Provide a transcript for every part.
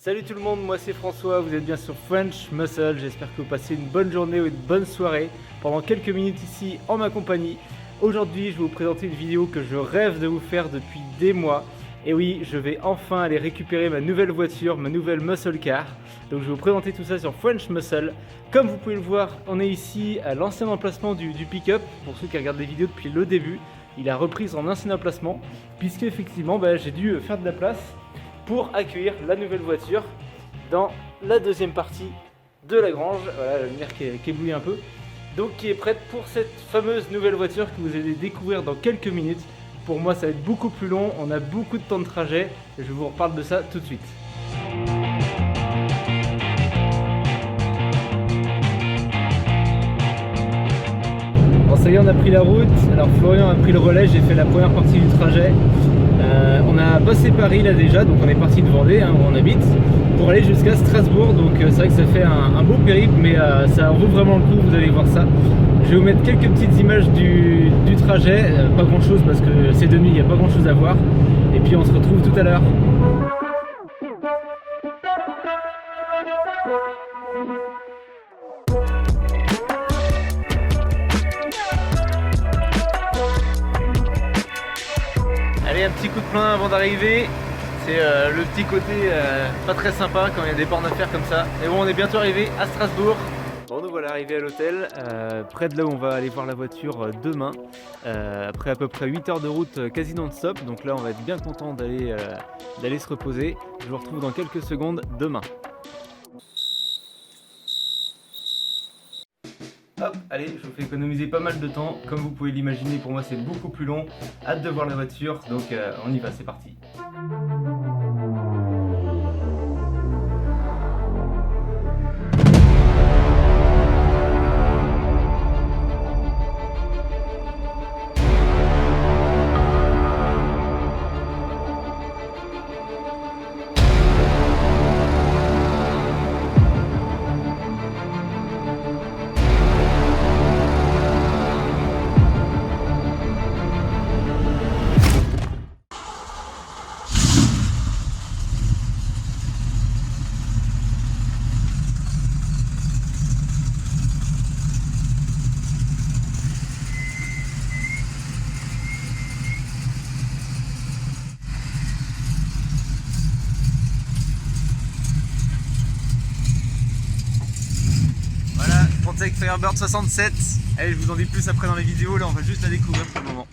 Salut tout le monde, moi c'est François, vous êtes bien sur French Muscle, j'espère que vous passez une bonne journée ou une bonne soirée pendant quelques minutes ici en ma compagnie. Aujourd'hui je vais vous présenter une vidéo que je rêve de vous faire depuis des mois. Et oui, je vais enfin aller récupérer ma nouvelle voiture, ma nouvelle muscle car. Donc je vais vous présenter tout ça sur French Muscle. Comme vous pouvez le voir, on est ici à l'ancien emplacement du pick-up. Pour ceux qui regardent les vidéos depuis le début, il a repris son ancien emplacement puisque effectivement j'ai dû faire de la place pour accueillir la nouvelle voiture dans la deuxième partie de la grange. Voilà la lumière qui éblouit un peu. Donc qui est prête pour cette fameuse nouvelle voiture que vous allez découvrir dans quelques minutes. Pour moi ça va être beaucoup plus long, on a beaucoup de temps de trajet et je vous reparle de ça tout de suite. Bon ça y est, on a pris la route. Alors Florian a pris le relais, j'ai fait la première partie du trajet. On a passé Paris là déjà, donc on est parti de Vendée, où on habite, pour aller jusqu'à Strasbourg. Donc c'est vrai que ça fait un beau périple, mais ça vaut vraiment le coup, vous allez voir ça. Je vais vous mettre quelques petites images du trajet, pas grand chose parce que c'est de nuit, il n'y a pas grand chose à voir. Et puis on se retrouve tout à l'heure. Allez, un petit coup de plein avant d'arriver. C'est le petit côté pas très sympa quand il y a des bornes à faire comme ça. Et bon, on est bientôt arrivé à Strasbourg. Bon, nous voilà arrivés à l'hôtel, près de là où on va aller voir la voiture demain, après à peu près 8 heures de route quasi non-stop. Donc là on va être bien content d'aller se reposer. Je vous retrouve dans quelques secondes demain. Hop, allez, je vous fais économiser pas mal de temps. Comme vous pouvez l'imaginer, pour moi c'est beaucoup plus long. Hâte de voir la voiture, donc on y va, c'est parti. Tech Firebird 67. Allez, je vous en dis plus après dans les vidéos, là on va juste la découvrir pour le moment.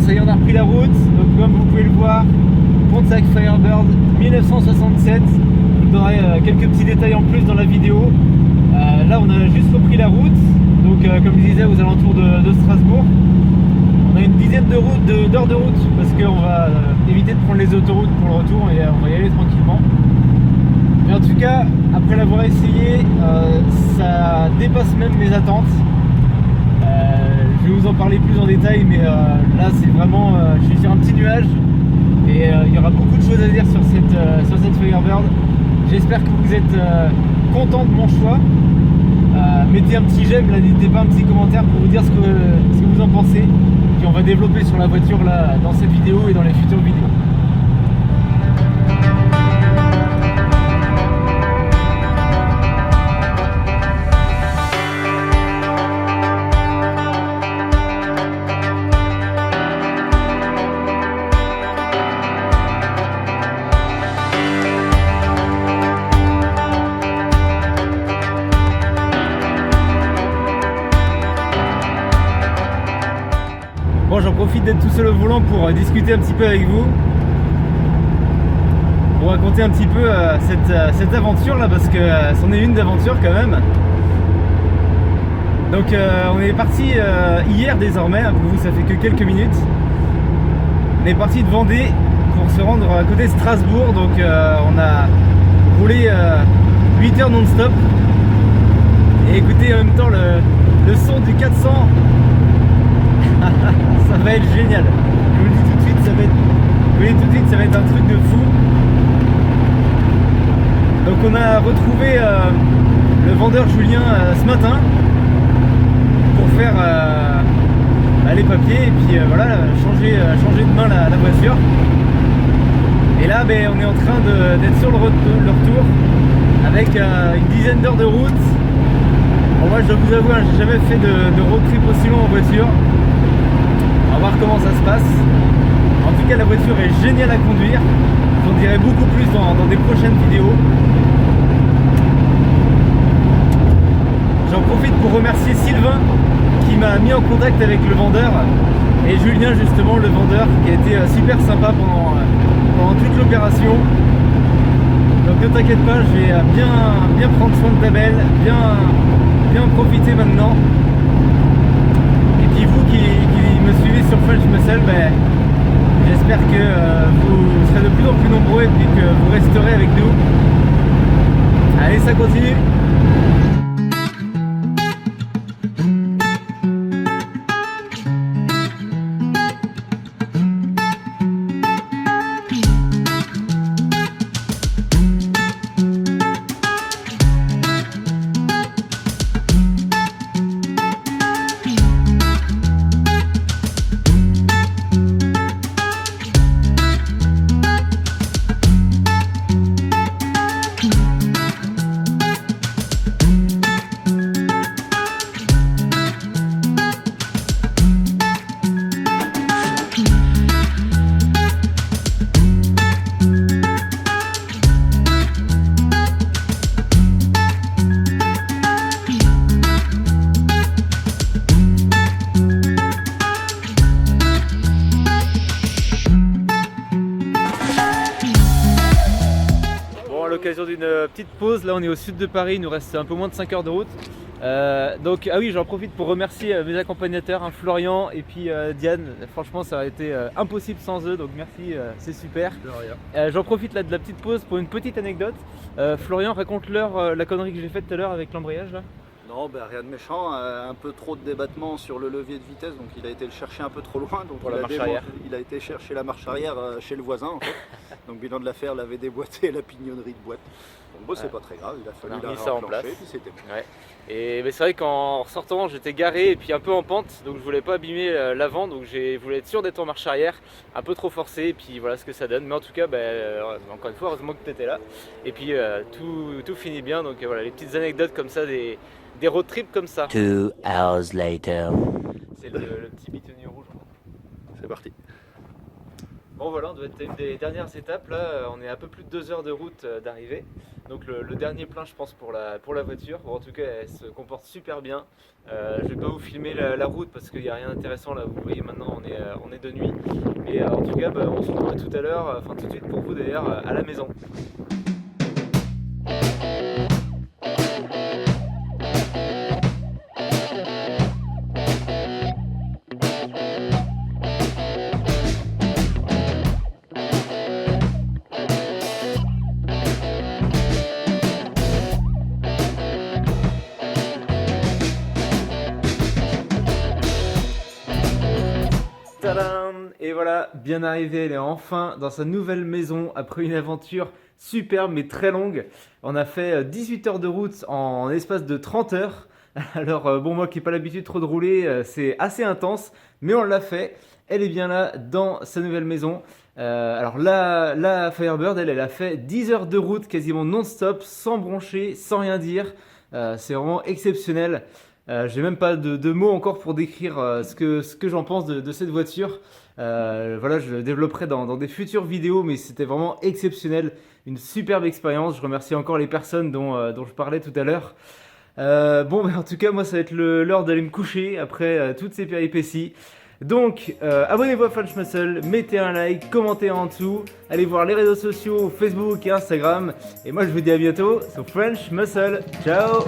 ça y est, on a repris la route. Donc comme vous pouvez le voir, Pontiac Firebird 1967. Je vous donnerai quelques petits détails en plus dans la vidéo. Là on a juste repris la route. Donc comme je disais, aux alentours de Strasbourg. On a une dizaine d'heures de route parce qu'on va éviter de prendre les autoroutes pour le retour et on va y aller tranquillement. Mais en tout cas, après l'avoir essayé, ça dépasse même mes attentes. Je vais vous en parler plus en détail, mais là c'est vraiment, je suis sur un petit nuage et il y aura beaucoup de choses à dire sur cette Firebird. J'espère que vous êtes content de mon choix. Mettez un petit j'aime, là, n'hésitez pas un petit commentaire pour vous dire ce que vous en pensez. Puis on va développer sur la voiture là dans cette vidéo et dans les futures vidéos. Bon, j'en profite d'être tout seul au volant pour discuter un petit peu avec vous, pour raconter un petit peu cette aventure là, parce que c'en est une d'aventure quand même. Donc on est parti hier désormais, pour vous ça fait que quelques minutes. On est parti de Vendée pour se rendre à côté de Strasbourg, donc on a roulé 8 heures non-stop et écoutez en même temps le son du 400. Ça va être génial. Je vous le dis tout de suite, ça va être un truc de fou. Donc on a retrouvé le vendeur Julien ce matin pour faire les papiers et puis voilà, changer de main la voiture. Et là on est en train d'être sur le retour avec une dizaine d'heures de route. Bon, moi je dois vous avouer, j'ai jamais fait de road trip aussi long en voiture. On va voir comment ça se passe. En tout cas, la voiture est géniale à conduire. J'en dirai beaucoup plus dans des prochaines vidéos. J'en profite pour remercier Sylvain qui m'a mis en contact avec le vendeur et Julien justement, le vendeur, qui a été super sympa pendant toute l'opération. Donc ne t'inquiète pas, je vais bien prendre soin de ta belle, bien en profiter maintenant. Et puis vous qui me suivez sur French Muscle, j'espère que vous serez de plus en plus nombreux et puis que vous resterez avec nous. Allez, ça continue. L'occasion d'une petite pause, là on est au sud de Paris, il nous reste un peu moins de 5 heures de route. Donc ah oui, j'en profite pour remercier mes accompagnateurs, Florian et puis Diane. Franchement ça aurait été impossible sans eux, donc merci, c'est super. J'en profite là de la petite pause pour une petite anecdote. Florian, raconte-leur la connerie que j'ai faite tout à l'heure avec l'embrayage là. Non, rien de méchant, un peu trop de débattement sur le levier de vitesse, donc il a été le chercher un peu trop loin, donc il a été chercher la marche arrière chez le voisin en fait. Donc bilan de l'affaire, il avait déboîté la pignonnerie de boîte. Donc bon, c'est pas très grave, il a fallu la réenclencher et puis c'était bon. Ouais. Et c'est vrai qu'en sortant j'étais garé et puis un peu en pente, donc je voulais pas abîmer l'avant, donc je voulais être sûr d'être en marche arrière, un peu trop forcé, et puis voilà ce que ça donne. Mais en tout cas, encore une fois, heureusement que tu étais là. Et puis tout finit bien, donc voilà, les petites anecdotes comme ça, des road trips comme ça. 2 hours later. C'est le petit bitonnier rouge. C'est parti. Bon voilà, on doit être une des dernières étapes là, on est à un peu plus de 2 heures de route d'arrivée. Donc le dernier plein je pense pour la voiture, ou en tout cas elle se comporte super bien. Je vais pas vous filmer la route parce qu'il n'y a rien d'intéressant là, vous voyez maintenant on est de nuit. Et en tout cas on se retrouve tout à l'heure, enfin tout de suite pour vous d'ailleurs à la maison. Tadam! Et voilà, bien arrivé, elle est enfin dans sa nouvelle maison après une aventure superbe mais très longue. On a fait 18 heures de route en espace de 30 heures. Alors bon, moi qui n'ai pas l'habitude trop de rouler, c'est assez intense, mais on l'a fait. Elle est bien là dans sa nouvelle maison. Alors la Firebird, elle a fait 10 heures de route quasiment non-stop, sans broncher, sans rien dire. C'est vraiment exceptionnel. J'ai même pas de mots encore pour décrire ce que j'en pense de cette voiture. Voilà, je le développerai dans des futures vidéos, mais c'était vraiment exceptionnel. Une superbe expérience. Je remercie encore les personnes dont je parlais tout à l'heure. Bon, en tout cas, moi, ça va être l'heure d'aller me coucher après toutes ces péripéties. Donc, abonnez-vous à French Muscle, mettez un like, commentez en dessous, allez voir les réseaux sociaux, Facebook et Instagram. Et moi, je vous dis à bientôt sur French Muscle. Ciao!